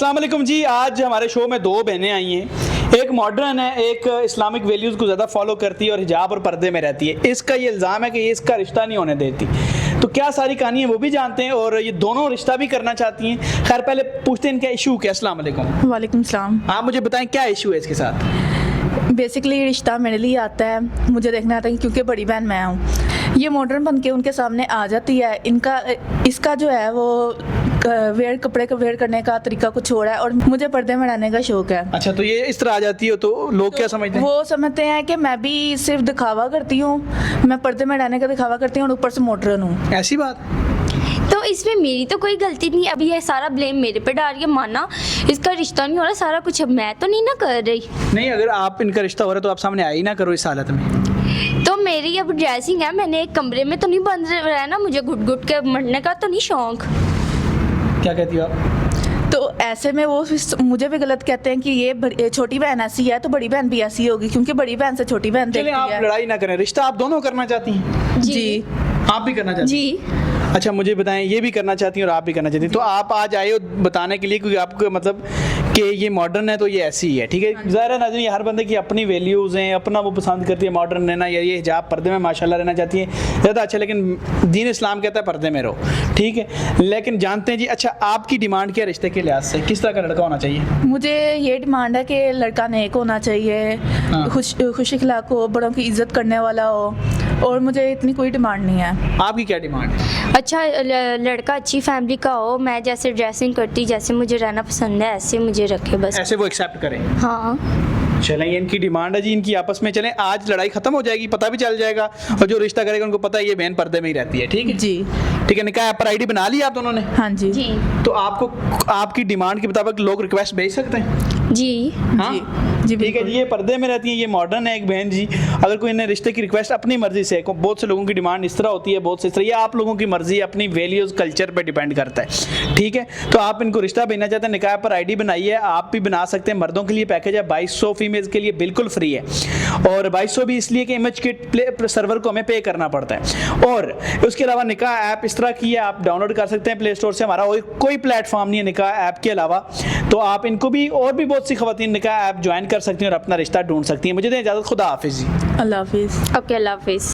السلام علیکم جی. آج ہمارے شو میں دو بہنیں آئی ہیں. ایک ماڈرن ہے, ایک اسلامک ویلیوز کو زیادہ فالو کرتی ہے اور حجاب اور پردے میں رہتی ہے. اس کا یہ الزام ہے کہ یہ اس کا رشتہ نہیں ہونے دیتی. تو کیا ساری کہانی ہے وہ بھی جانتے ہیں, اور یہ دونوں رشتہ بھی کرنا چاہتی ہیں. خیر پہلے پوچھتے ہیں ان کا ایشو کیا. السلام علیکم. وعلیکم السلام. آپ مجھے بتائیں کیا ایشو ہے اس کے ساتھ. بیسکلی رشتہ میرے لیے آتا ہے, مجھے دیکھنا آتا ہے کیونکہ بڑی بہن میں ہوں. یہ ماڈرن بن کے ان کے سامنے آ جاتی ہے. اس کا جو ہے وہ کپڑے کا ویئر کرنے کا طریقہ کچھ اور ہے, اور مجھے پردے میں رہنے کا شوق ہے. اچھا, تو یہ اس طرح آ جاتی ہے تو لوگ کیا سمجھتے ہیں؟ وہ سمجھتے ہیں کہ میں بھی صرف دکھاوا کرتی ہوں, میں پردے میں رہنے کا دکھاوا کرتی ہوں اور اوپر سے ماڈرن ہوں. ایسی بات. تو اس میں میری تو کوئی غلطی نہیں. ابھی یہ سارا بلیم میرے پہ ڈال کے مانا اس کا رشتہ نہیں ہو رہا سارا کچھ میں تو نہیں نہ کر رہی. نہیں, اگر آپ ان کا رشتہ ہو رہا ہے تو آپ سامنے آ ہی نہ کرو اس حالت میں. تو میری اب ڈریسنگ ہے, میں نے ایک کمرے میں تو نہیں بند رہنا, مجھے گھٹ گھٹ کے مرنے کا تو نہیں شوق. کیا کہتی ہو آپ؟ تو ایسے میں وہ مجھے بھی غلط کہتے ہیں کہ یہ چھوٹی بہن ایسی ہے تو بڑی بہن بھی ایسی ہوگی, کیونکہ بڑی بہن سے چھوٹی بہن چلیں دیکھتی ہے. آپ لڑائی نہ کریں. رشتہ آپ دونوں کرنا چاہتی ہیں؟ جی. آپ بھی کرنا چاہتی ہیں؟ جی. اچھا مجھے بتائیں, یہ بھی کرنا چاہتی ہیں اور آپ بھی کرنا چاہتی ہیں. تو آپ آج آئے ہو بتانے کے لیے کیونکہ آپ کو مطلب کہ یہ ماڈرن ہے تو یہ ایسی ہی ہے, ٹھیک ہے. ظاہر ہے ناظرین, یہ ہر بندے کی اپنی ویلیوز ہیں, اپنا وہ پسند کرتی ہے ماڈرن رہنا یا یہ حجاب پردے میں ماشاءاللہ رہنا چاہتی ہے زیادہ اچھا, لیکن دین اسلام کہتا ہے پردے میں رہو, ٹھیک ہے. لیکن جانتے ہیں جی, اچھا آپ کی ڈیمانڈ کیا رشتے کے لحاظ سے, کس طرح کا لڑکا ہونا چاہیے؟ مجھے یہ ڈیمانڈ ہے کہ لڑکا نیک ہونا چاہیے, خوش اخلاق ہو, بڑوں کی عزت کرنے والا ہو, اور مجھے اتنی کوئی ڈیمانڈ نہیں ہے. آپ کی کیا ڈیمانڈ ہے؟ اچھا لڑکا اچھی فیملی کا ہو, میں جیسے ڈریسنگ کرتی جیسے مجھے رہنا پسند ہے ایسے مجھے رکھے بس. ایسے وہ ایکسیپٹ کریں. ہاں چلیں, یہ ان کی ڈیمانڈ ہے جی, ان کی آپس میں چلیں. آج لڑائی ختم ہو جائے گی, پتہ بھی چل جائے گا, اور جو رشتہ کرے گا ان کو پتہ ہے یہ بہن پردے میں ہی رہتی ہے, ٹھیک ہے. جی ٹھیک ہے. نکاح پر آئی ڈی بنا لی آپ دونوں نے؟ ہاں جی. جی تو آپ کو آپ کی ڈیمانڈ کے مطابق لوگ ریکویسٹ بھیج سکتے ہیں؟ جی. ہاں جی ٹھیک ہے جی. یہ پردے میں رہتی ہیں, یہ ماڈرن ہے ایک بہن جی. اگر کوئی انہیں رشتے کی ریکویسٹ اپنی مرضی سے, بہت سے لوگوں کی ڈیمانڈ اس طرح ہوتی ہے, بہت سے اس طرح, یہ آپ لوگوں کی مرضی اپنی ویلیوز کلچر پہ ڈیپینڈ کرتا ہے, ٹھیک ہے. تو آپ ان کو رشتہ بھیجنا چاہتے ہیں, نکاح پر آئی ڈی بنائیے, آپ بھی بنا سکتے ہیں. مردوں کے لیے پیکیج ہے 2200, فیمیلز کے لیے بالکل فری ہے, اور 2200 بھی اس لیے کہ امیج کٹ سرور کو ہمیں پے کرنا پڑتا ہے. اور اس کے علاوہ نکاح ایپ اس طرح کی ہے, آپ ڈاؤن لوڈ کر سکتے ہیں پلے اسٹور سے. ہمارا کوئی پلیٹ فارم نہیں ہے نکاح ایپ کے علاوہ, تو آپ ان کو بھی, اور بھی بہت سی خواتین نکاح ایپ جوائن کر سکتی ہیں اور اپنا رشتہ ڈھونڈ سکتی ہیں. مجھے دیں اجازت, خدا حافظ جی. اللہ حافظ. اوکے, اللہ حافظ.